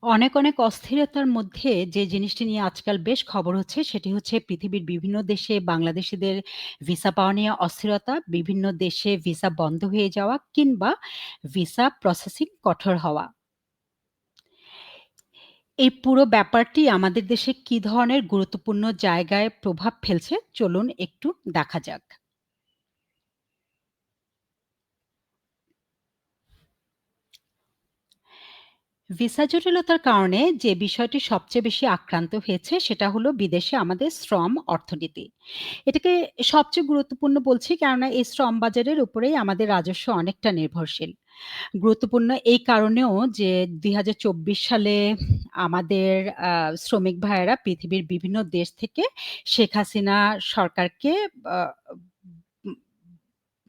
অনেক অস্থিরতার মধ্যে যে জিনিসটি নিয়ে আজকাল বেশ খবর হচ্ছে সেটি হচ্ছে পৃথিবীর বিভিন্ন দেশে বাংলাদেশীদের ভিসা পাওয়া নিয়ে অস্থিরতা, বিভিন্ন দেশে ভিসা বন্ধ হয়ে যাওয়া কিংবা ভিসা প্রসেসিং কঠোর হওয়া। এই পুরো ব্যাপারটি আমাদের দেশে কি ধরনের গুরুত্বপূর্ণ জায়গায় প্রভাব ফেলছে চলুন একটু দেখা যাক। ভিসা জটিলতার কারণে যে বিষয়টি সবচেয়ে বেশি আক্রান্ত হয়েছে সেটা হলো বিদেশে আমাদের শ্রম অর্থনীতি। এটাকে সবচেয়ে গুরুত্বপূর্ণ বলছি কেননা এই শ্রম বাজারের উপরেই আমাদের রাজস্ব অনেকটা নির্ভরশীল। গুরুত্বপূর্ণ এই কারণেও যে ২০২৪ সালে আমাদের আ শ্রমিক ভাইয়েরা পৃথিবীর বিভিন্ন দেশ থেকে শেখ হাসিনা সরকারকে আ উম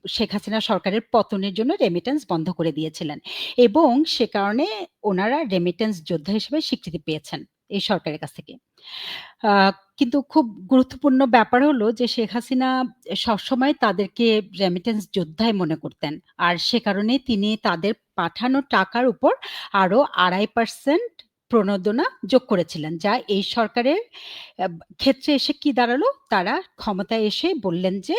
শেখ হাসিনা সরকারের পতনের জন্য রেমিটেন্স বন্ধ করে দিয়েছিলেন এবং সে কারণে উনারা রেমিটেন্স যোদ্ধা হিসেবে স্বীকৃতি পেয়েছেন এই সরকারের কাছ থেকে। আ কিন্তু খুব গুরুত্বপূর্ণ ব্যাপার হলো যে শেখ হাসিনা সবসময় তাদেরকে রেমিটেন্স যোদ্ধাই মনে করতেন। আর সে কারণেই তিনি তাদের পাঠানো টাকার উপর আরো ২.৫% প্রণোদনা যোগ করেছিলেন। যা এই সরকারের ক্ষেত্রে এসে কি দাঁড়ালো? তারা ক্ষমতায় এসে বললেন যে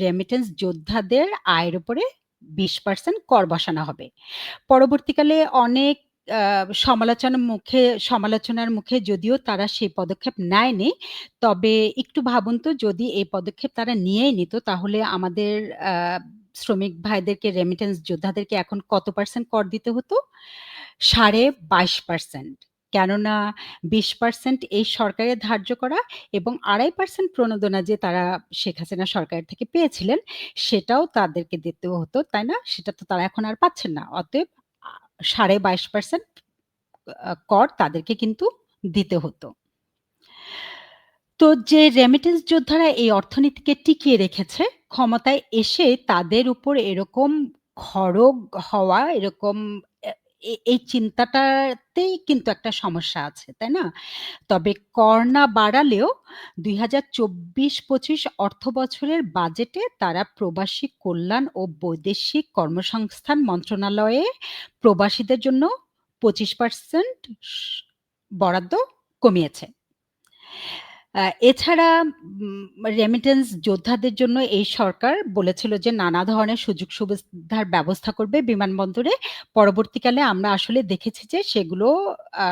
রেমিটেন্স যোদ্ধাদের আয়ের উপরে ২০% কর বসানো হবে। পরবর্তীকালে অনেক আ সমালোচনার মুখে যদিও তারা সেই পদক্ষেপ নেয়নি, তবে একটু ভাবুন তো যদি এই পদক্ষেপ তারা নিয়েই নিত তাহলে আমাদের আ শ্রমিক ভাইদেরকে রেমিটেন্স যোদ্ধাদেরকে এখন কত পার্সেন্ট কর দিতে হতো? 22.৫%। কেননা ২০% এই সরকারের ধার্য করা এবং ২.৫% প্রণোদনা যে তারা শেখ হাসিনা সরকারের থেকে পেয়েছিলেন, সেটাও তাদেরকে দিতে হতো, তাই না? সেটা তো তারা এখন আর পাচ্ছেন না। অতএব 22.৫% কর তাদেরকে কিন্তু দিতে হতো। তো যে রেমিটেন্স যোদ্ধারা এই অর্থনীতিকে টিকিয়ে রেখেছে, ক্ষমতায় এসে তাদের উপর এরকম খড়গ হওয়া, এরকম এ এই চিন্তাটাতেই কিন্তু একটা সমস্যা আছে, তাই না? তবে কর না বাড়ালেও ২০২৪-২৫ অর্থবছরের বাজেটে তারা প্রবাসী কল্যাণ ও বৈদেশিক কর্মসংস্থান মন্ত্রণালয়ে প্রবাসীদের জন্য ২৫% বরাদ্দ কমিয়েছে। এছাড়া উম রেমিটেন্স যোদ্ধাদের জন্য এই সরকার বলেছিল যে নানা ধরনের সুযোগ সুবিধার ব্যবস্থা করবে বিমানবন্দরে। পরবর্তীকালে আমরা আসলে দেখেছি যে সেগুলো আ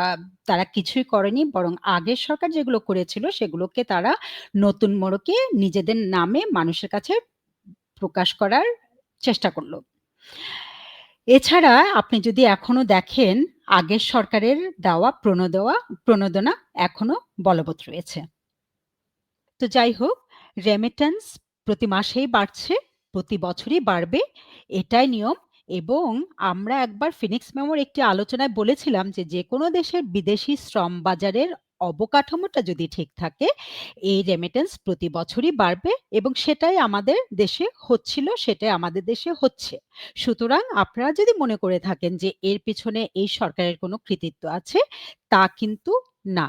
তারা কিছুই করেনি। বরং আগের সরকার যেগুলো করেছিল সেগুলোকে তারা নতুন মোড়কে নিজেদের নামে মানুষের কাছে প্রকাশ করার চেষ্টা করল। এছাড়া আপনি যদি এখনো দেখেন আগের সরকারের দেওয়া প্রণোদনা এখনো বলবৎ রয়েছে। তো যাই হোক, রেমিট্যান্স প্রতি মাসেই বাড়ছে, প্রতি বছরই বাড়বে। এটাই নিয়ম এবং আমরা একবার ফিনিক্স মেমোর একটি আলোচনায় বলেছিলাম যে, যেকোনো দেশের বিদেশি শ্রম বাজারের অবকাঠামোটা যদি ঠিক থাকে, এই রেমিট্যান্স প্রতি বছরই বাড়বে এবং সেটাই আমাদের দেশে হচ্ছিল, সেটাই আমাদের দেশে হচ্ছে। সুতরাং আপনারা যদি মনে করে থাকেন যে এর পেছনে এই সরকারের কোনো কৃতিত্ব আছে, তা কিন্তু না।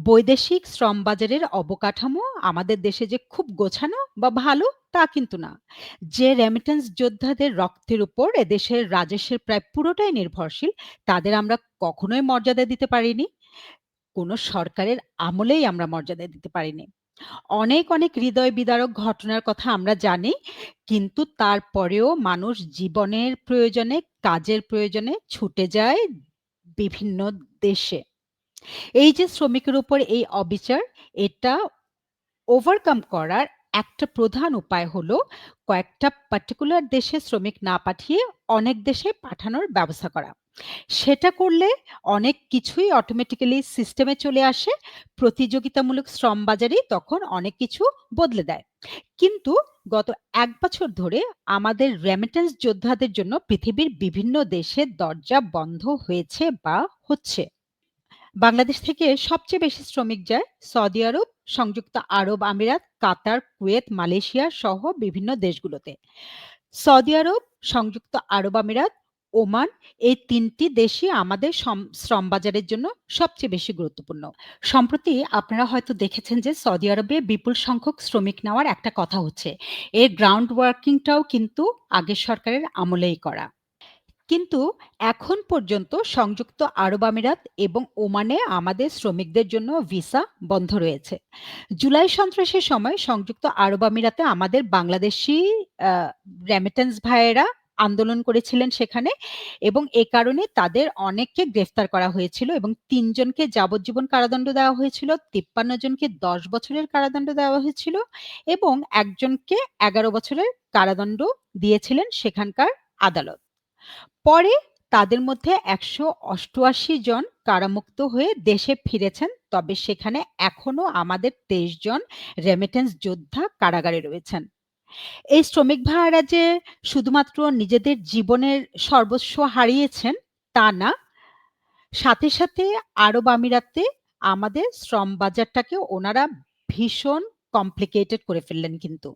বৈদেশিক শ্রম বাজারের অবকাঠামো আমাদের দেশে যে খুব গোছানো বা ভালো তা কিন্তু না। যে রেমিটেন্স যোদ্ধাদের রক্তের উপর এদেশের রাজস্বের প্রায় পুরোটাই নির্ভরশীল, তাদের আমরা কখনোই মর্যাদা দিতে পারিনি। কোনো সরকারের আমলেই আমরা মর্যাদা দিতে পারিনি। অনেক হৃদয় বিদারক ঘটনার কথা আমরা জানি। কিন্তু তারপরেও মানুষ জীবনের প্রয়োজনে, কাজের প্রয়োজনে ছুটে যায় বিভিন্ন দেশে। এই যে শ্রমিকের উপর এই অবিচার, এটা ওভারকাম করার একটা প্রধান উপায় হলো কয়েকটা পার্টিকুলার দেশে শ্রমিক না পাঠিয়ে অনেক দেশে পাঠানোর ব্যবস্থা করা। সেটা করলে অনেক কিছুই অটোমেটিক্যালি সিস্টেমে চলে আসে। প্রতিযোগিতামূলক শ্রম বাজারেই তখন অনেক কিছু বদলে দেয়। কিন্তু গত ১ বছর ধরে আমাদের রেমিটেন্স যোদ্ধাদের জন্য পৃথিবীর বিভিন্ন দেশে দরজা বন্ধ হয়েছে বা হচ্ছে। বাংলাদেশ থেকে সবচেয়ে বেশি শ্রমিক যায় সৌদি আরব, সংযুক্ত আরব আমিরাত, কাতার, কুয়েত, মালয়েশিয়া সহ বিভিন্ন দেশগুলোতে। সৌদি আরব, সংযুক্ত আরব আমিরাত, ওমান এই ৩ টি দেশই আমাদের শ্রম বাজারের জন্য সবচেয়ে বেশি গুরুত্বপূর্ণ। সম্প্রতি আপনারা হয়তো দেখেছেন যে সৌদি আরবে বিপুল সংখ্যক শ্রমিক নেওয়ার একটা কথা হচ্ছে। এর গ্রাউন্ড ওয়ার্কিং টাও কিন্তু আগের সরকারের আমলেই করা। কিন্তু এখন পর্যন্ত সংযুক্ত আরব আমিরাত এবং ওমানে আমাদের শ্রমিকদের জন্য ভিসা বন্ধ রয়েছে। জুলাই সন্ত্রাসের সময় সংযুক্ত আরব আমিরাতে আমাদের বাংলাদেশি আ রেমিটেন্স ভাইয়েরা আন্দোলন করেছিলেন সেখানে এবং এ কারণে তাদের অনেককে গ্রেফতার করা হয়েছিল এবং ৩ জনকে যাবজ্জীবন কারাদণ্ড দেওয়া হয়েছিল, ৫৩ জনকে ১০ বছরের কারাদণ্ড দেওয়া হয়েছিল এবং একজনকে ১১ বছরের কারাদণ্ড দিয়েছিলেন সেখানকার আদালত। পরে তাদের মধ্যে ১৮৮ জন কারামুক্ত হয়ে দেশে ফিরেছেন। তবে সেখানে এখনো আমাদের ২৩ জন রেমিটেন্স যোদ্ধা কারাগারে রয়েছেন। এই শ্রমিক ভাইয়েরা যে শুধুমাত্র নিজেদের জীবনের সর্বস্ব হারিয়েছেন তা না, সাথে, সাথে আরব আমিরাতে আমাদের শ্রম বাজারটাকে ওনারা ভীষণ কমপ্লিকেটেড করে ফেললেন কিন্তু।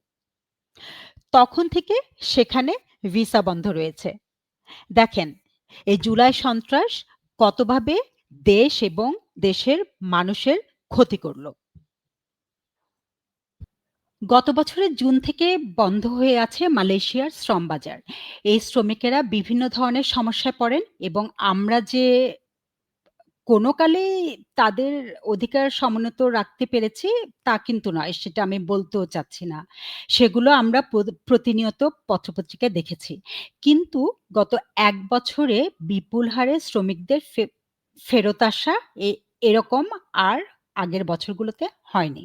তখন থেকে সেখানে ভিসা বন্ধ রয়েছে। দেখেন, এই জুলাই সন্ত্রাস কতভাবে দেশ এবং দেশের মানুষের ক্ষতি করল। গত বছরের জুন থেকে বন্ধ হয়ে আছে মালয়েশিয়ার শ্রম বাজার। এই শ্রমিকেরা বিভিন্ন ধরনের সমস্যায় পড়েন এবং আমরা যে কোনো কালেই তাদের অধিকার সমুন্নত রাখতে পেরেছি তা কিন্তু নয়। সেটা আমি বলতেও চাচ্ছি না। সেগুলো আমরা প্রতিনিয়ত পত্রপত্রিকায় দেখেছি। কিন্তু গত ১ বছরে বিপুল হারে শ্রমিকদের ফেরত আসা এরকম আর আগের বছরগুলোতে হয়নি।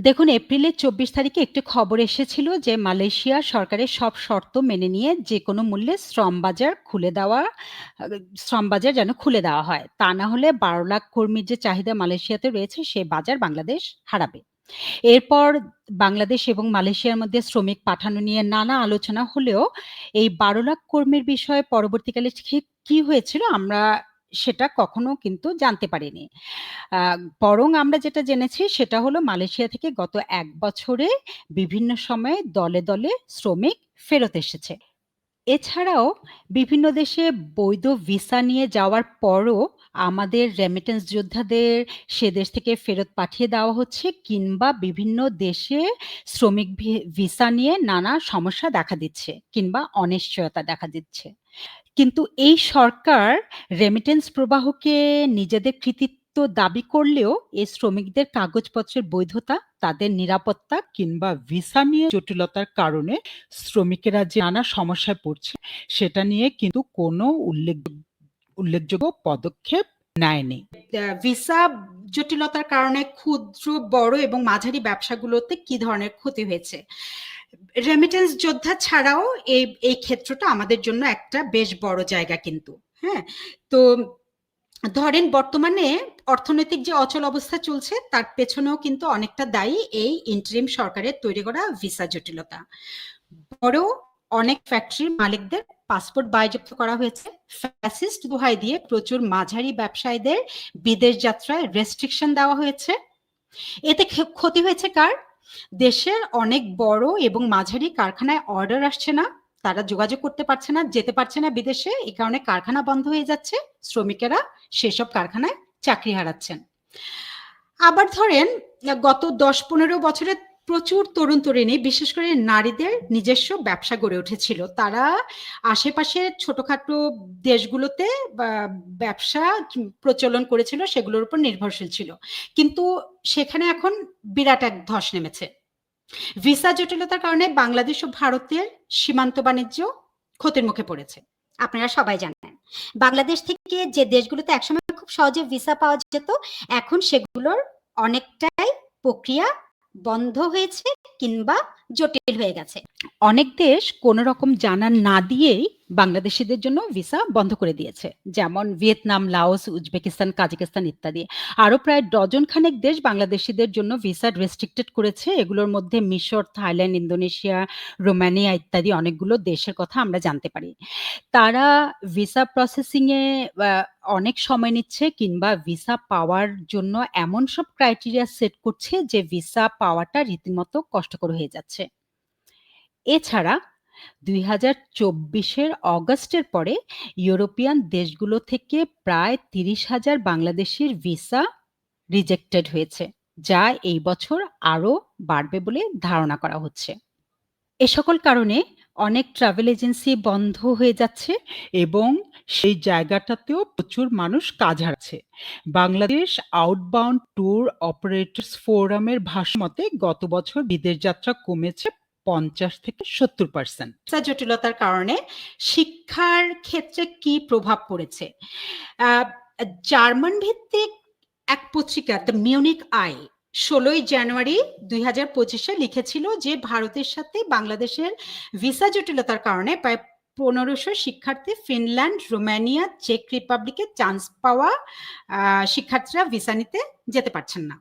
দেখুন, এপ্রিলের ২৪ তারিখে একটি খবর এসেছিল যে মালয়েশিয়া সরকারের সব শর্ত মেনে নিয়ে যেকোনো মূল্যে শ্রম বাজার যেন খুলে দেওয়া হয়। তা না হলে ১২ লাখ কর্মীর যে চাহিদা মালয়েশিয়াতে রয়েছে সে বাজার বাংলাদেশ হারাবে। এরপর বাংলাদেশ এবং মালয়েশিয়ার মধ্যে শ্রমিক পাঠানো নিয়ে নানা আলোচনা হলেও এই ১২ লাখ কর্মীর বিষয়ে পরবর্তীকালে ঠিক কি হয়েছিল আমরা সেটা কখনো কিন্তু জানতে পারিনি। আ বরং আমরা যেটা জেনেছি সেটা হলো মালয়েশিয়া থেকে গত ১ বছরে বিভিন্ন সময়ে দলে, দলে শ্রমিক ফেরত এসেছে। এছাড়াও বিভিন্ন দেশে বৈধ ভিসা নিয়ে যাওয়ার পরও আমাদের রেমিটেন্স যোদ্ধাদের সে দেশ থেকে ফেরত পাঠিয়ে দেওয়া হচ্ছে কিংবা বিভিন্ন দেশে শ্রমিক ভিসা নিয়ে নানা সমস্যা দেখা দিচ্ছে কিংবা অনিশ্চয়তা দেখা দিচ্ছে। কিন্তু এই সরকার রেমিটেন্স প্রবাহকে নিজেদের কৃতিত্ব দাবি করলেও এই শ্রমিকদের কাগজপত্রের বৈধতা, তাদের নিরাপত্তা কিংবা ভিসা নিয়ে জটিলতার কারণে শ্রমিকেরা যে নানা সমস্যায় পড়ছে সেটা নিয়ে কিন্তু কোনো উল্লেখযোগ্য পদক্ষেপ নেয়নি। ভিসা জটিলতার কারণে ক্ষুদ্র, বড় এবং মাঝারি ব্যবসাগুলোতে কি ধরনের ক্ষতি হয়েছে? রেমিটেন্স যোদ্ধা ছাড়াও এই ক্ষেত্রটা আমাদের জন্য একটা বেশ বড় জায়গা কিন্তু। হ্যাঁ? তো ধরেন বর্তমানে অর্থনৈতিক যে অচল অবস্থা চলছে তার পেছনেও কিন্তু অনেকটা দায়ী এই ইন্টারিম সরকারের তৈরি করা ভিসা জটিলতা। বড় অনেক ফ্যাক্টরির মালিকদের পাসপোর্ট বাজেয়াপ্ত করা হয়েছে। ফ্যাসিস্ট দোহাই দিয়ে প্রচুর মাঝারি ব্যবসায়ীদের বিদেশ যাত্রায় রেস্ট্রিকশন দেওয়া হয়েছে। এতে ক্ষতি হয়েছে কার? দেশের অনেক বড় এবং মাঝারি কারখানায় অর্ডার আসছে না, তারা যোগাযোগ করতে পারছে না, যেতে পারছে না বিদেশে। এই কারণে কারখানা বন্ধ হয়ে যাচ্ছে, শ্রমিকেরা সেসব কারখানায় চাকরি হারাচ্ছেন। আবার ধরেন গত ১০-১৫ বছরে প্রচুর তরুণ তরুণী, বিশেষ করে নারীদের নিজস্ব ব্যবসা গড়ে উঠেছিল। তারা আশেপাশের ছোটখাটো দেশগুলোতে ব্যবসা প্রচলন করেছিল, সেগুলোর উপর নির্ভরশীল ছিল। কিন্তু সেখানে এখন বিরাট এক ধস নেমেছে। ভিসা জটিলতার কারণে বাংলাদেশ ও ভারতের সীমান্ত বাণিজ্য ক্ষতির মুখে পড়েছে। আপনারা সবাই জানেন। বাংলাদেশ থেকে যে দেশগুলোতে একসময় খুব সহজে ভিসা পাওয়া যেত, এখন সেগুলোর অনেকটাই প্রক্রিয়া বন্ধ হয়েছে কিংবা জটিল হয়ে গেছে। অনেক দেশ কোনো রকম জানা না দিয়েই বাংলাদেশিদের জন্য ভিসা বন্ধ করে দিয়েছে। যেমন ভিয়েতনাম, লাওস, উজবেকিস্তান, কাজাকিস্তান ইত্যাদি। আরো প্রায় ডজন খানেক দেশ বাংলাদেশিদের জন্য ভিসা রেস্ট্রিক্টেড করেছে। এগুলোর মধ্যে মিশর, থাইল্যান্ড, ইন্দোনেশিয়া, রোমানিয়া ইত্যাদি অনেকগুলো দেশের কথা আমরা জানতে পারি। তারা ভিসা প্রসেসিং এ অনেক সময় নিচ্ছে কিংবা ভিসা পাওয়ার জন্য এমন সব ক্রাইটেরিয়া সেট করছে যে ভিসা পাওয়াটা রীতিমতো কষ্টকর হয়ে যাচ্ছে। এছাড়া ২০২৪ অগাস্টের পরে ইউরোপিয়ান দেশগুলো থেকে প্রায় ৩০,০০০ বাংলাদেশির ভিসা রিজেক্টেড হয়েছে, যা এই বছর আরো বাড়বে বলে ধারণা করা হচ্ছে। এ সকল কারণে অনেক ট্রাভেল এজেন্সি বন্ধ হয়ে যাচ্ছে এবং সেই জায়গাটাতেও প্রচুর মানুষ কাজ হারাচ্ছে। বাংলাদেশ আউটবাউন্ড ট্যুর অপারেটরস ফোরামের ভাষ্যমতে গত বছর বিদেশ যাত্রা কমেছে ৫০-৭০%। ভিসা জটিলতার কারণে শিক্ষার ক্ষেত্রে কি প্রভাব পড়েছে? জার্মান ভিত্তিক এক পত্রিকা দ্য মিউনিক আই ১৬ই জানুয়ারি ২০২৫-এ লিখেছিল যে ভারতের সাথে বাংলাদেশের ভিসা জটিলতার কারণে প্রায় ১৫০০ শিক্ষার্থী ফিনল্যান্ড, রোমানিয়া, চেক রিপাবলিকে চান্স পাওয়া শিক্ষার্থীরা ভিসা নিতে যেতে পারছেন না।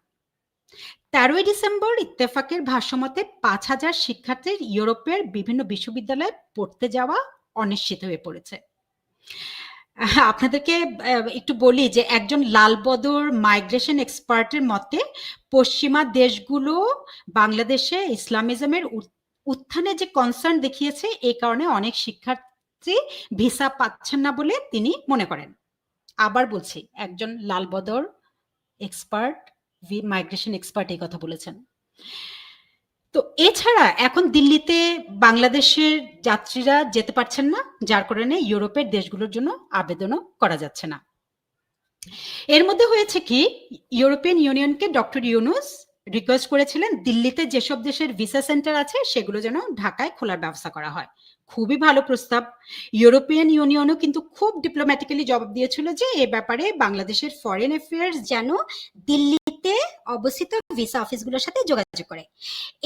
১৩ই ডিসেম্বর ইত্তেফাকের ভাষ্যমতে ৫,০০০ শিক্ষার্থীর ইউরোপের বিভিন্ন বিশ্ববিদ্যালয়ে পড়তে যাওয়া অনিশ্চিত হয়ে পড়েছে। আপনাদেরকে একটু বলি যে একজন লালবদর মাইগ্রেশন এক্সপার্টের মতে পশ্চিমা দেশগুলো বাংলাদেশে ইসলামিজমের উত্থানে যে কনসার্ন দেখিয়েছে এই কারণে অনেক শিক্ষার্থী ভিসা পাচ্ছেন না বলে তিনি মনে করেন। আবার বলছি, একজন লালবদর এক্সপার্ট, মাইগ্রেশন এক্সপার্ট এই কথা বলেছেন। তো এছাড়া এখন দিল্লিতে বাংলাদেশের যাত্রীরা যেতে পারছেন না, যার কারণে ইউরোপের দেশগুলোর জন্য আবেদনও করা যাচ্ছে না। এর মধ্যে হয়েছে কি, ইউরোপিয়ান ইউনিয়নকে ডক্টর ইউনূস রিকোয়েস্ট করেছিলেন দিল্লিতে যেসব দেশের ভিসা সেন্টার আছে সেগুলো যেন ঢাকায় খোলার ব্যবস্থা করা হয়। খুবই ভালো প্রস্তাব। ইউরোপিয়ান ইউনিয়নও কিন্তু খুব ডিপ্লোম্যাটিক্যালি জবাব দিয়েছিল যে এ ব্যাপারে বাংলাদেশের ফরেন অ্যাফেয়ার্স যেন দিল্লিতে অবস্থিত ভিসা অফিসগুলোর সাথে যোগাযোগ করে।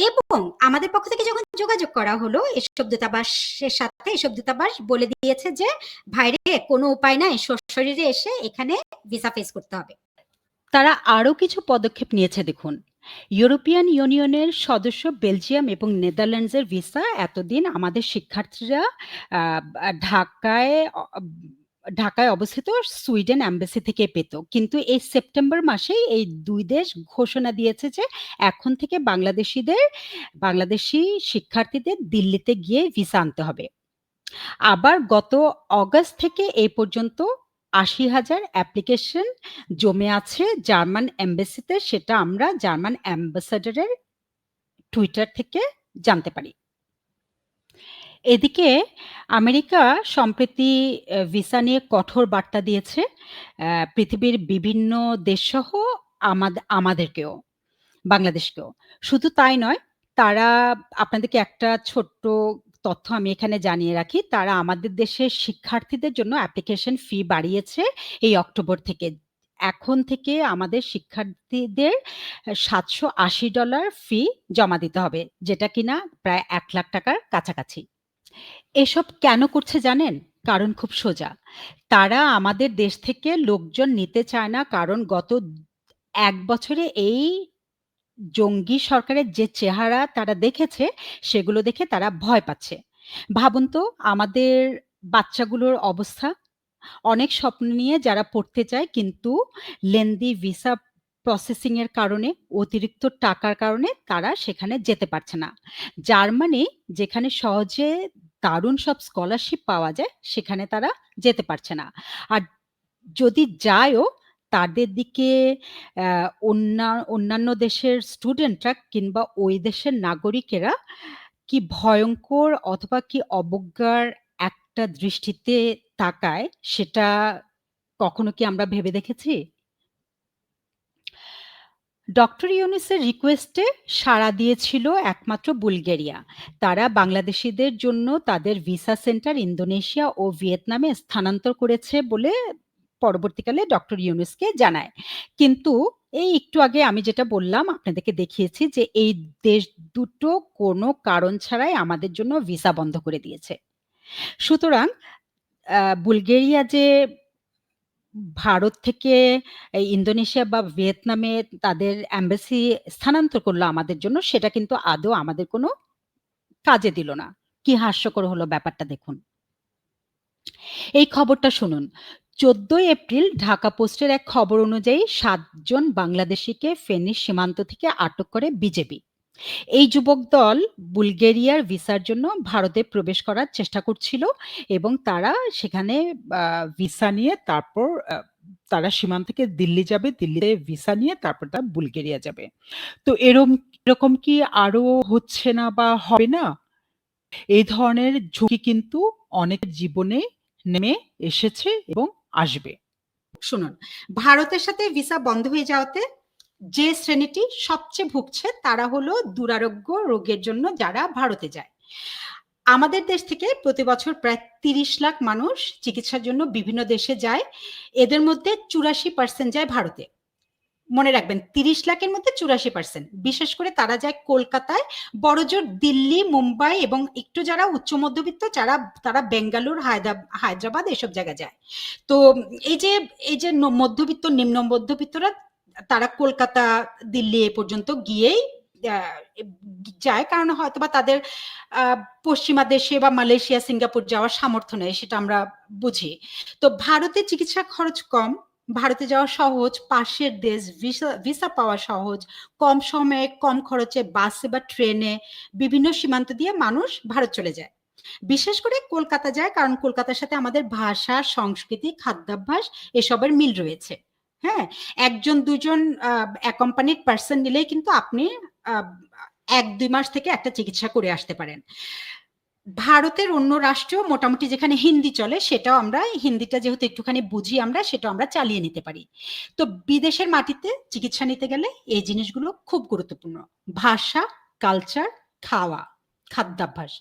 এবং আমাদের পক্ষ থেকে যখন যোগাযোগ করা হলো এসব দূতাবাসের সাথে, এসব দূতাবাস বলে দিয়েছে যে ভাইরে কোনো উপায় নাই, সশরীরে এসে এখানে ভিসা ফেস করতে হবে। তারা আরও কিছু পদক্ষেপ নিয়েছে দেখুন। ইউরোপিয়ান ইউনিয়নের সদস্য বেলজিয়াম এবং নেদারল্যান্ডসের ভিসা এতদিন আমাদের শিক্ষার্থীরা ঢাকায় ঢাকায় অবস্থিত সুইডেন অ্যাম্বাসি থেকে পেত। কিন্তু এই সেপ্টেম্বর মাসেই এই ২ দেশ ঘোষণা দিয়েছে যে এখন থেকে বাংলাদেশি শিক্ষার্থীদের দিল্লিতে গিয়ে ভিসা আনতে হবে। আবার গত অগাস্ট থেকে এই পর্যন্ত ৮০,০০০ অ্যাপ্লিকেশন জমে আছে জার্মান এম্বাসিতে, সেটা আমরা জার্মান অ্যাম্বাসাডরের টুইটার থেকে জানতে পারি। এদিকে আমেরিকা সম্প্রতি ভিসা নিয়ে কঠোর বার্তা দিয়েছে পৃথিবীর বিভিন্ন দেশসহ আমাদেরকেও, বাংলাদেশকেও। শুধু তাই নয়, তারা, আপনাদেরকে একটা ছোট্ট তথ্য আমি এখানে জানিয়ে রাখি, তারা আমাদের দেশের শিক্ষার্থীদের জন্য অ্যাপ্লিকেশন ফি বাড়িয়েছে এই অক্টোবর থেকে। এখন থেকে আমাদের শিক্ষার্থীদের $৭৮০ ফি জমা দিতে হবে, যেটা কিনা প্রায় ৳১,০০,০০০ কাছাকাছি। এসব কেন করছে জানেন? কারণ খুব সোজা। তারা আমাদের দেশ থেকে লোকজন নিতে চায় না, কারণ গত ১ বছরে এই জঙ্গি সরকারের যে চেহারা তারা দেখেছে, সেগুলো দেখে তারা ভয় পাচ্ছে। ভাবুন তো আমাদের বাচ্চাগুলোর অবস্থা। অনেক স্বপ্ন নিয়ে যারা পড়তে চায়, কিন্তু লেন্দি ভিসা প্রসেসিং এর কারণে, অতিরিক্ত টাকার কারণে তারা সেখানে যেতে পারছে না। জার্মানি, যেখানে সহজে দারুণ সব স্কলারশিপ পাওয়া যায়, সেখানে তারা যেতে পারছে না। আর যদি যায়ও, তাদের দিকে অন্যান্য দেশের স্টুডেন্টরা কিংবা ওই দেশের নাগরিকেরা কি ভয়ঙ্কর অথবা কি অবজ্ঞার একটা দৃষ্টিতে তাকায়, সেটা কখনো কি আমরা ভেবে দেখেছি? ডক্টর ইউনূসের রিকোয়েস্টে সাড়া দিয়েছিল একমাত্র বুলগেরিয়া। তারা বাংলাদেশিদের জন্য তাদের ভিসা সেন্টার ইন্দোনেশিয়া ও ভিয়েতনামে স্থানান্তর করেছে বলে পরবর্তীকালে ডক্টর ইউনূসকে জানায়। কিন্তু এই একটু আগে আমি যেটা বললাম, আপনাদেরকে দেখিয়েছি যে এই দেশ দুটো কোনো কারণ ছাড়াই আমাদের জন্য ভিসা বন্ধ করে দিয়েছে। সুতরাং বুলগেরিয়া যে ভারত থেকে এই ইন্দোনেশিয়া বা ভিয়েতনামে তাদের এম্বাসি স্থানান্তর করলো আমাদের জন্য, সেটা কিন্তু আদৌ আমাদের কোনো কাজে দিল না। কি হাস্যকর হলো ব্যাপারটা দেখুন। এই খবরটা শুনুন। ১৪ই এপ্রিল ঢাকা পোস্টের এক খবর অনুযায়ী ৭ জন বাংলাদেশিকে ফেনীর সীমান্ত থেকে আটক করে বিজেপি। এই যুবক দল বুলগেরিয়ার ভিসার জন্য ভারতে প্রবেশ করার চেষ্টা করছিল এবং তারা সেখানে ভিসা নিয়ে তারপর তারা সীমান্ত থেকে দিল্লি যাবে, দিল্লিতে ভিসা নিয়ে তারপর তারা বুলগেরিয়া যাবে। তো এরকম কি আরো হচ্ছে না বা হবে না? এই ধরনের ঝুঁকি কিন্তু অনেকের জীবনে নেমে এসেছে এবং আসবে। শুনুন, ভারতের সাথে ভিসা বন্ধ হয়ে যাওয়াতে যে শ্রেণীটি সবচেয়ে ভুগছে তারা হলো দুরারোগ্য রোগের জন্য যারা ভারতে যায়। আমাদের দেশ থেকে প্রতি বছর প্রায় ৩০ লাখ মানুষ চিকিৎসার জন্য বিভিন্ন দেশে যায়। এদের মধ্যে ৮৪% যায় ভারতে। মনে রাখবেন, ৩০ লাখের মধ্যে ৮৪%। বিশেষ করে তারা যায় কলকাতায়, বড়জোর দিল্লি, মুম্বাই এবং একটু যারা উচ্চ মধ্যবিত্ত তারা বেঙ্গালুর, হায়দ্রাবাদ এসব জায়গায় যায়। তো এই যে মধ্যবিত্ত, নিম্ন মধ্যবিত্তরা তারা কলকাতা, দিল্লি এ পর্যন্ত গিয়েই যায়, কারণ হয়তোবা তাদের পশ্চিমা দেশে বা মালয়েশিয়া, সিঙ্গাপুর যাওয়ার সামর্থ্য নেই, সেটা আমরা বুঝি। তো ভারতে চিকিৎসা খরচ কম, ভারতে যাওয়া সহজ, পাশের দেশ, ভিসা পাওয়া সহজ, কম সময়ে কম খরচে বাসে বা ট্রেনে বিভিন্ন সীমান্ত দিয়ে মানুষ ভারত চলে যায়। বিশেষ করে কলকাতা যায়, কারণ কলকাতার সাথে আমাদের ভাষা, সংস্কৃতি, খাদ্যাভ্যাস এসবের মিল রয়েছে। হ্যাঁ, একজন দুজন অ্যাকম্পানিড পার্সন নিলেই কিন্তু আপনি ১-২ মাস থেকে একটা চিকিৎসা করে আসতে পারেন। ভারতের অন্য রাষ্ট্রেও মোটামুটি যেখানে হিন্দি চলে, সেটাও আমরা, হিন্দিটা যেহেতু একটুখানি বুঝি আমরা, সেটাও আমরা চালিয়ে নিতে পারি। তো বিদেশের মাটিতে চিকিৎসা নিতে গেলে এই জিনিসগুলো খুব গুরুত্বপূর্ণ: ভাষা, কালচার, খাওয়া, খাদ্যাভ্যাস,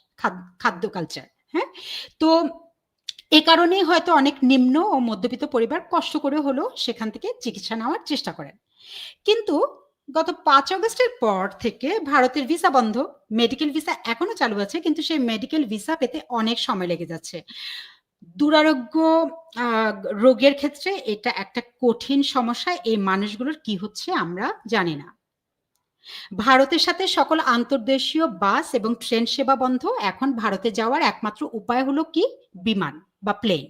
খাদ্য কালচার। হ্যাঁ, তো এ কারণেই হয়তো অনেক নিম্ন ও মধ্যবিত্ত পরিবার কষ্ট করে হলেও সেখান থেকে চিকিৎসা নেওয়ার চেষ্টা করেন। কিন্তু গত ৫ আগস্টের পর থেকে ভারতের ভিসা বন্ধ। মেডিকেল ভিসা এখনো চালু আছে, কিন্তু সেই মেডিকেল ভিসা পেতে অনেক সময় লেগে যাচ্ছে। দুরারোগ্য রোগের ক্ষেত্রে এটা একটা কঠিন সমস্যা। এই মানুষগুলোর কি হচ্ছে আমরা জানি না। ভারতের সাথে সকল আন্তর্দেশীয় বাস এবং ট্রেন সেবা বন্ধ। এখন ভারতে যাওয়ার একমাত্র উপায় হলো কি? বিমান বা প্লেন।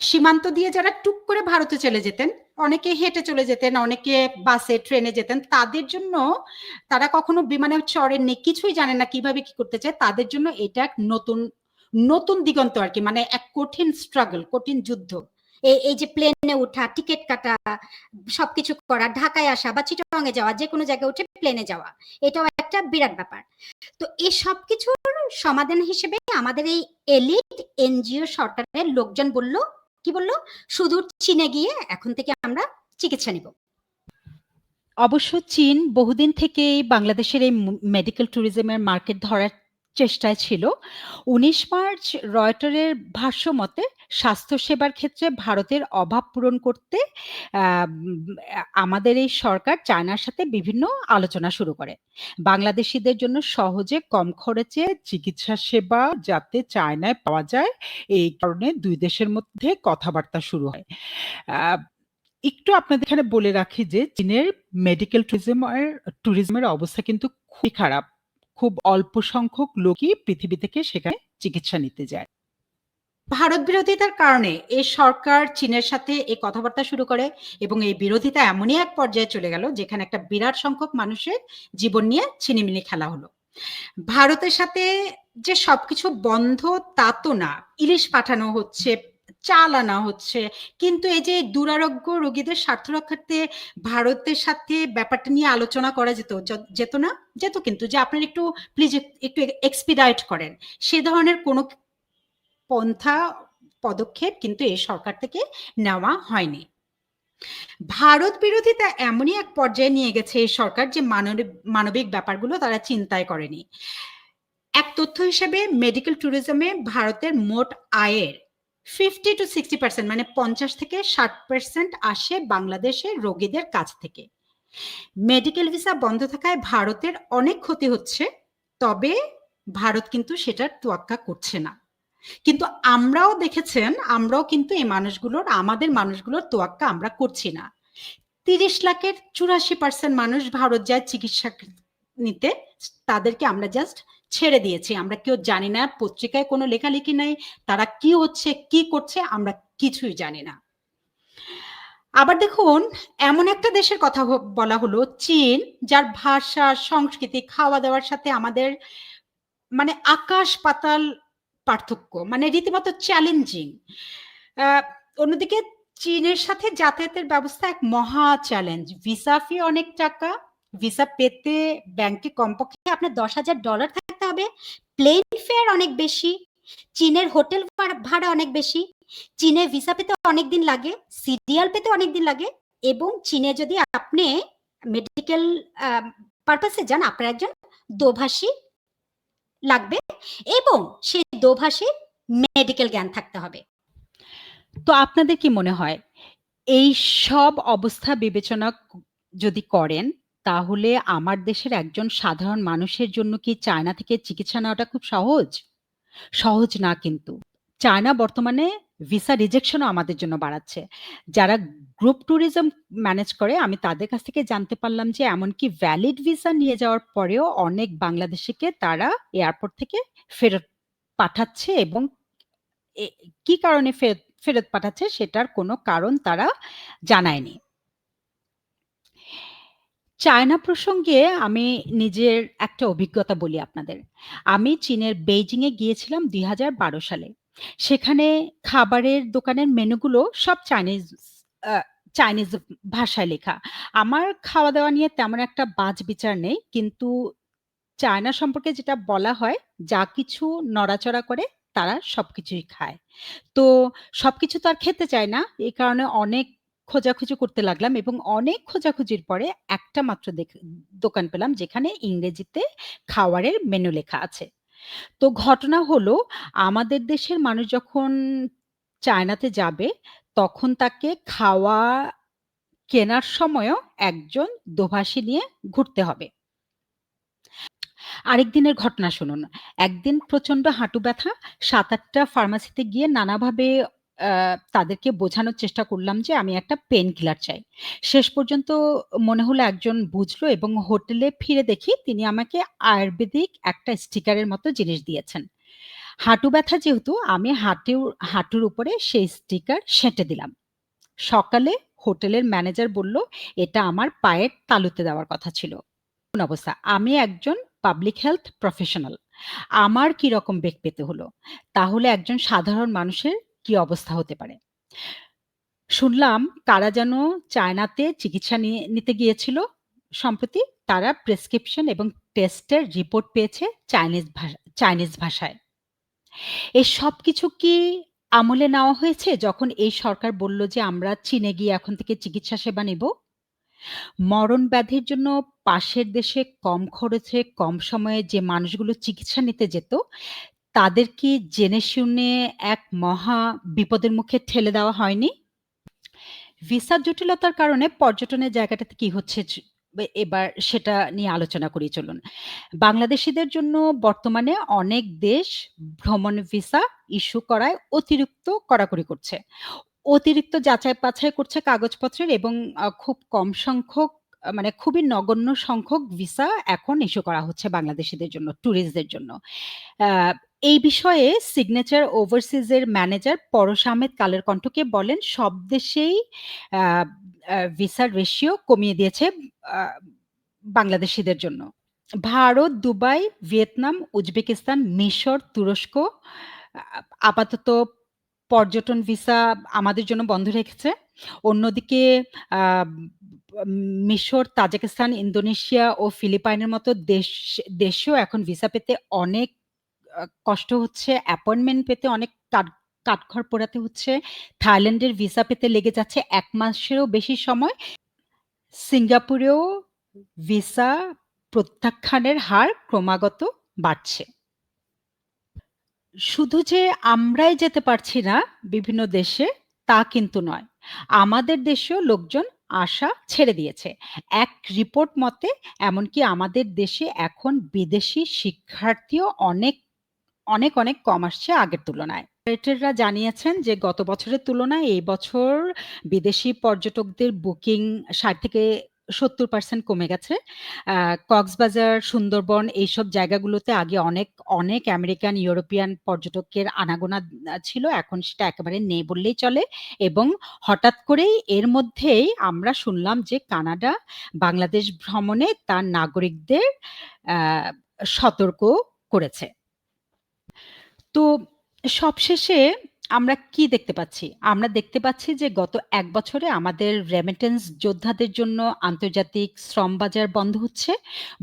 সীমান্ত দিয়ে যারা টুক করে ভারতে চলে যেতেন, অনেকে হেঁটে চলে যেতেন, অনেকে বাসে, ট্রেনে যেতেন, তাদের জন্য, তারা কখনো বিমানে চড়েননি, কিছুই জানেন না কিভাবে কি করতে চায়, তাদের জন্য এটা এক নতুন দিগন্ত আর কি, মানে এক কঠিন স্ট্রাগল, কঠিন যুদ্ধ। এই যে প্লেনে ওঠা, টিকিট কাটা, সবকিছু করা, ঢাকায় আসা বা চিটাগাং এ যাওয়া, যে কোনো জায়গায় উঠে প্লেনে যাওয়া, এটাও একটা বিরাট ব্যাপার। তো এই সবকিছুর সমাধান হিসেবে আমাদের এই এলিট এনজিও সরকারের লোকজন কি বললো, সুদূর চীনে গিয়ে এখন থেকে আমরা চিকিৎসা নিব। অবশ্য চীন বহুদিন থেকেই বাংলাদেশের এই মেডিকেল ট্যুরিজমের মার্কেট ধরার চেষ্টায় ছিল। ১৯ মার্চ রয়টারের ভাষ্য মতে স্বাস্থ্যসেবার ক্ষেত্রে ভারতের অভাব পূরণ করতে আমাদের এই সরকার চায়নার সাথে বিভিন্ন আলোচনা শুরু করে। বাংলাদেশিদের জন্য সহজে কম খরচে চিকিৎসা সেবা যাতে চায়নায় পাওয়া যায়, এই কারণে ২ দেশের মধ্যে কথাবার্তা শুরু হয়। আ একটু আপনাদের এখানে বলে রাখি যে চীনের মেডিকেল ট্যুরিজমের অবস্থা কিন্তু খুবই খারাপ। খুব অল্প সংখ্যক লোকই পৃথিবী থেকে সেখানে চিকিৎসা নিতে যায়। ভারত বিরোধিতার কারণে এই সরকার চীনের সাথে এই কথাবার্তা শুরু করে, এবং এই বিরোধিতা এমনই এক পর্যায়ে চলে গেল যেখানে একটা বিরাট সংখ্যক মানুষের জীবন নিয়ে ছিনিমিনি খেলা হলো। ভারতের সাথে যে সবকিছু বন্ধ তা তো না, ইলিশ পাঠানো হচ্ছে, চাল আনা হচ্ছে, কিন্তু এই যে দুরারোগ্য রোগীদের স্বার্থ রক্ষার্থে ভারতের সাথে ব্যাপারটা নিয়ে আলোচনা করা যেত না? যেত, কিন্তু যে আপনারা একটু প্লিজ একটু এক্সপিডাইট করেন, সে ধরনের কোনো পদক্ষেপ কিন্তু এই সরকার থেকে নেওয়া হয়নি। ভারত বিরোধিতা এমনই এক পর্যায়ে নিয়ে গেছে এই সরকার যে মানবিক ব্যাপারগুলো তারা চিন্তাই করেনি। এক তথ্য হিসেবে মেডিকেল ট্যুরিজমে ভারতের মোট আয়ের 50 to 60%, মানে 50 থেকে 60% আসে বাংলাদেশের রোগীদের কাছ থেকে। মেডিকেল ভিসা বন্ধ থাকায় ভারতের অনেক ক্ষতি হচ্ছে, তবে ভারত কিন্তু সেটার তোয়াক্কা করছে না। কিন্তু আমরাও দেখেছেন, আমরাও কিন্তু এই আমাদের মানুষগুলোর তোয়াক্কা আমরা করছি না। ৩০ লাখের ৮৪% মানুষ ভারত যায় চিকিৎসা নিতে, তাদেরকে আমরা জাস্ট ছেড়ে দিয়েছি। আমরা কেউ জানি না, পত্রিকায় কোনো লেখালেখি নাই, তারা কি হচ্ছে, কি করছে, আমরা কিছুই জানি না। আবার দেখুন, এমন একটা দেশের কথা বলা হলো, চীন, যার ভাষা, সংস্কৃতি, খাওয়া দাওয়ার সাথে আমাদের মানে আকাশ পাতাল পার্থক্য, মানে রীতিমতো চ্যালেঞ্জিং। অন্যদিকে চীনের সাথে যাতায়াতের ব্যবস্থা এক মহা চ্যালেঞ্জ। ভিসা ফি অনেক টাকা, ভিসা পেতে ব্যাংকে কমপক্ষে আপনার $10,000 থাকতে হবে, প্লেন ফেয়ার অনেক বেশি, চীনের হোটেল ভাড়া অনেক বেশি, চীনে ভিসা পেতে অনেক দিন লাগে, সিরিয়াল পেতে অনেক দিন লাগে, এবং চীনে যদি আপনি মেডিকেল পারপাসে যান আপনার একজন দোভাষী লাগবে এবং সেই দোভাষীর মেডিকেল জ্ঞান থাকতে হবে। তো আপনাদের কি মনে হয় এই সব অবস্থা বিবেচনা যদি করেন তাহলে আমার দেশের একজন সাধারণ মানুষের জন্য কি চায়না থেকে চিকিৎসা নেওয়াটা খুব সহজ? সহজ না কিন্তু। চায়না বর্তমানে ভিসা রিজেকশনও আমাদের জন্য বাড়াচ্ছে। যারা গ্রুপ ট্যুরিজম ম্যানেজ করে আমি তাদের কাছ থেকে জানতে পারলাম যে এমনকি ভ্যালিড ভিসা নিয়ে যাওয়ার পরেও অনেক বাংলাদেশীকে তারা এয়ারপোর্ট থেকে ফেরত পাঠাচ্ছে এবং কি কারণে ফেরত পাঠাচ্ছে সেটার কোনো কারণ তারা জানায়নি। চায়না প্রসঙ্গে আমি নিজের একটা অভিজ্ঞতা বলি আপনাদের। আমি চীনের বেইজিং এ গিয়েছিলাম ২০১২ সালে। সেখানে খাবারের দোকানের মেনুগুলো সব আ চাইনিজ ভাষায় লেখা। আমার খাওয়া-দাওয়া নিয়ে তেমন একটা বাছ-বিচার নেই। কিন্তু চায়না সম্পর্কে যেটা বলা হয়, যা কিছু নড়াচড়া করে তারা সবকিছুই খায়। তো সবকিছু তো আর খেতে চায় না। এই কারণে অনেক খোঁজাখুঁজি করতে লাগলাম এবং অনেক খোঁজাখুঁজির পরে একটা মাত্র দোকান পেলাম যেখানে ইংরেজিতে খাওয়ারের মেনু লেখা আছে। তো ঘটনা হলো আমাদের দেশের মানুষ যখন চায়নাতে যাবে তখন তাকে খাওয়া কেনার সময়ও একজন দোভাষী নিয়ে ঘুরতে হবে। আরেকদিনের ঘটনা শুনুন। একদিন প্রচন্ড হাঁটু ব্যথা। ৭-৮ টা ফার্মেসিতে গিয়ে নানাভাবে আ তাদেরকে বোঝানোর চেষ্টা করলাম যে আমি একটা পেইন কিলার চাই। শেষ পর্যন্ত মনে হলো একজন বুঝলো এবং হোটেলে ফিরে দেখি তিনি আমাকে আয়ুর্বেদিক একটা স্টিকারের মতো জিনিস দিয়েছেন। হাঁটু ব্যথা যেহেতু আমি হাঁটুর উপরে সেই স্টিকার সেঁটে দিলাম। সকালে হোটেলের ম্যানেজার বলল, "এটা আমার পায়ের তালুতে দেওয়ার কথা ছিল।" অবস্থা। আমি একজন পাবলিক হেলথ প্রফেশনাল। আমার কি রকম বেগ পেতে হলো? তাহলে একজন সাধারণ মানুষের কি অবস্থা হতে পারে? শুনলাম কারা যেন চায়নাতে চিকিৎসা নিতে গিয়েছিল সম্প্রতি। তারা প্রেসক্রিপশন এবং টেস্টের রিপোর্ট পেয়েছে চাইনিজ ভাষায়। এই সবকিছু কি আমলে নেওয়া হয়েছে যখন এই সরকার বলল যে আমরা চীনে গিয়ে এখন থেকে চিকিৎসা সেবা নিব? মরণ ব্যাধির জন্য পাশের দেশে কম খরচে, কম সময়ে যে মানুষগুলো চিকিৎসা নিতে যেত, তাদের কি জেনে শুনে এক মহা বিপদের মুখে ঠেলে দেওয়া হয়নি? ভিসার জটিলতার কারণে পর্যটনের জায়গাটাতে কি হচ্ছে এবার সেটা নিয়ে আলোচনা করি চলুন। বাংলাদেশীদের জন্য বর্তমানে অনেক দেশ ভ্রমণ ভিসা ইস্যু করায় অতিরিক্ত কড়াকড়ি করছে। অতিরিক্ত যাচাই-বাছাই করছে কাগজপত্রের এবং খুব কম সংখ্যক মানে খুবই নগণ্য সংখ্যক ভিসা এখন ইস্যু করা হচ্ছে বাংলাদেশীদের জন্য, টুরিস্টদের জন্য। আ এই বিষয়ে সিগনেচার ওভারসিজ এর ম্যানেজার পরশ আহমেদ কালের কণ্ঠকে বলেন, সব দেশেই আ আ ভিসার রেশিও কমিয়ে দিয়েছে আ বাংলাদেশীদের জন্য। ভারত, দুবাই, ভিয়েতনাম, উজবেকিস্তান, মিশর, তুরস্ক আ আপাতত পর্যটন ভিসা আমাদের জন্য বন্ধ রেখেছে। অন্যদিকে আ মিশর, তাজিকিস্তান, ইন্দোনেশিয়া ও ফিলিপাইনের মতো দেশেও এখন ভিসা পেতে অনেক কষ্ট হচ্ছে। অ্যাপয়েন্টমেন্ট পেতে অনেক কাঠখড় পোড়াতে হচ্ছে। থাইল্যান্ডের ভিসা পেতে লেগে যাচ্ছে ১ মাসেরও বেশি সময়। সিঙ্গাপুরেও ভিসা প্রত্যাখ্যানের হার ক্রমাগত বাড়ছে। শুধু যে আমরাই যেতে পারছি না বিভিন্ন দেশে তা কিন্তু নয়। আমাদের দেশেও লোকজন আসা ছেড়ে দিয়েছে। এক রিপোর্ট মতে এমনকি আমাদের দেশে এখন বিদেশি শিক্ষার্থীও অনেক কম আসছে আগের তুলনায়। অপারেটররা জানিয়েছেন যে গত বছরের তুলনায় এই বছর বিদেশি পর্যটকদের বুকিং ৬০-৭০% কমে গেছে। কক্সবাজার, সুন্দরবন এইসব জায়গাগুলোতে আগে অনেক আমেরিকান, ইউরোপিয়ান পর্যটকের আনাগোনা ছিল। এখন সেটা একেবারে নেই বললেই চলে এবং হঠাৎ করেই এর মধ্যেই আমরা শুনলাম যে কানাডা বাংলাদেশ ভ্রমণে তার নাগরিকদের আ সতর্ক করেছে। তো সবশেষে আমরা কি দেখতে পাচ্ছি? আমরা দেখতে পাচ্ছি যে গত ১ বছরে আমাদের রেমিটেন্স যোদ্ধাদের জন্য আন্তর্জাতিক শ্রম বাজার বন্ধ হচ্ছে।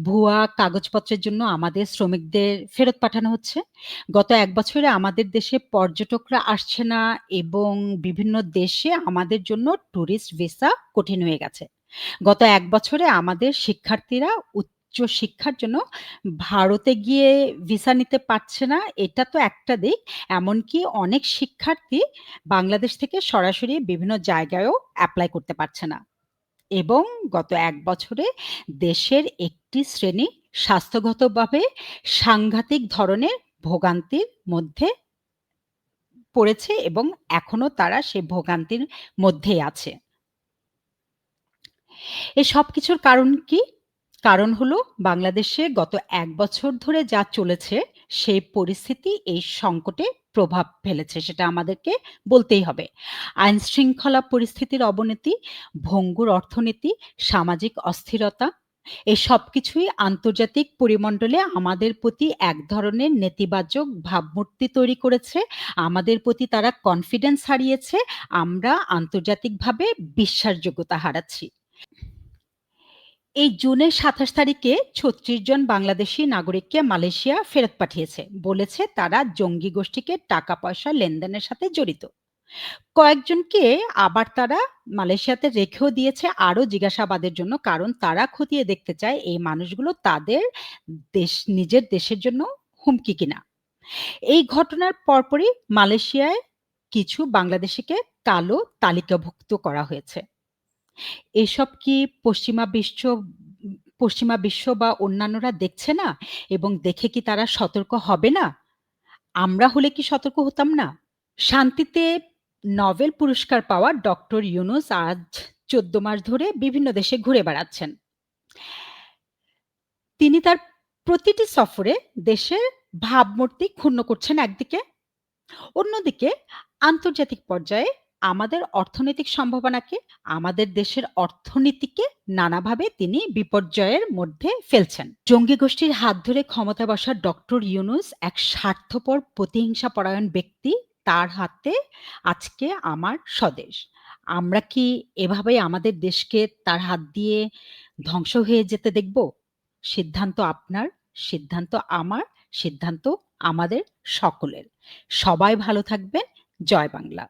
ভুয়া কাগজপত্রের জন্য আমাদের শ্রমিকদের ফেরত পাঠানো হচ্ছে। গত ১ বছরে আমাদের দেশে পর্যটকরা আসছে না এবং বিভিন্ন দেশে আমাদের জন্য টুরিস্ট ভিসা কঠিন হয়ে গেছে। গত ১ বছরে আমাদের শিক্ষার্থীরা উচ্চ শিক্ষার জন্য ভারতে গিয়ে ভিসা নিতে পারছে না, এটা তো একটা দিক। এমনকি অনেক শিক্ষার্থী বাংলাদেশ থেকে সরাসরি বিভিন্ন জায়গায়ও এপ্লাই করতে পারছে না। এবং গত ১ বছরে দেশের একটি শ্রেণী স্বাস্থ্যগতভাবে সাংঘাতিক ধরনের ভোগান্তির মধ্যে পড়েছে এবং এখনো তারা সে ভোগান্তির মধ্যেই আছে। এই সবকিছুর কারণ কি? কারণ হলো বাংলাদেশে গত ১ বছর ধরে যা চলেছে সেই পরিস্থিতি এই সংকটে প্রভাব ফেলেছে। সেটা আমাদেরকে বলতেই হবে। আইনশৃঙ্খলা পরিস্থিতির অবনতি, ভঙ্গুর অর্থনীতি, সামাজিক অস্থিরতা এই সবকিছুই আন্তর্জাতিক পরিমণ্ডলে আমাদের প্রতি এক ধরনের নেতিবাচক ভাবমূর্তি তৈরি করেছে। আমাদের প্রতি তারা কনফিডেন্স হারিয়েছে। আমরা আন্তর্জাতিকভাবে বিশ্বাসযোগ্যতা হারাচ্ছি। এই জুনের ২৭ তারিখে ৩৬ জন বাংলাদেশী নাগরিককে মালয়েশিয়া ফেরত পাঠিয়েছে। বলেছে তারা জঙ্গি গোষ্ঠীকে টাকা-পয়সা লেনদেনের সাথে জড়িত। কয়েকজনকে আবার তারা মালয়েশিয়াতে রেখেও দিয়েছে আরো জিজ্ঞাসাবাদের জন্য। কারণ তারা খতিয়ে দেখতে চায় এই মানুষগুলো তাদের নিজের দেশের জন্য হুমকি কিনা। এই ঘটনার পরপরই মালয়েশিয়ায় কিছু বাংলাদেশীকে কালো তালিকাভুক্ত করা হয়েছে। এসব কি পশ্চিমা বিশ্ব বা অন্যান্যরা দেখছে না? এবং দেখে কি তারা সতর্ক হবে না? আমরা হলে কি সতর্ক হতাম না? শান্তিতে নোবেল পুরস্কার পাওয়া ডক্টর ইউনূস আজ ১৪ মাস ধরে বিভিন্ন দেশে ঘুরে বেড়াচ্ছেন। তিনি তার প্রতিটি সফরে দেশের ভাবমূর্তি ক্ষুণ্ণ করছেন একদিকে, অন্যদিকে আন্তর্জাতিক পর্যায়ে আমাদের অর্থনৈতিক সম্ভাবনাকে, আমাদের দেশের অর্থনীতিকে নানাভাবে তিনি বিপর্যয়ের মধ্যে ফেলছেন। জঙ্গি গোষ্ঠীর হাত ধরে ক্ষমতায় বসা ডক্টর ইউনূস এক স্বার্থপর প্রতিহিংসাপরায়ণ ব্যক্তি। তার হাতে আজকে আমার স্বদেশ। আমরা কি এভাবেই আমাদের দেশকে তার হাত দিয়ে ধ্বংস হয়ে যেতে দেখব? সিদ্ধান্ত আপনার, সিদ্ধান্ত আমার, সিদ্ধান্ত আমাদের সকলের। সবাই ভালো থাকবেন। জয় বাংলা।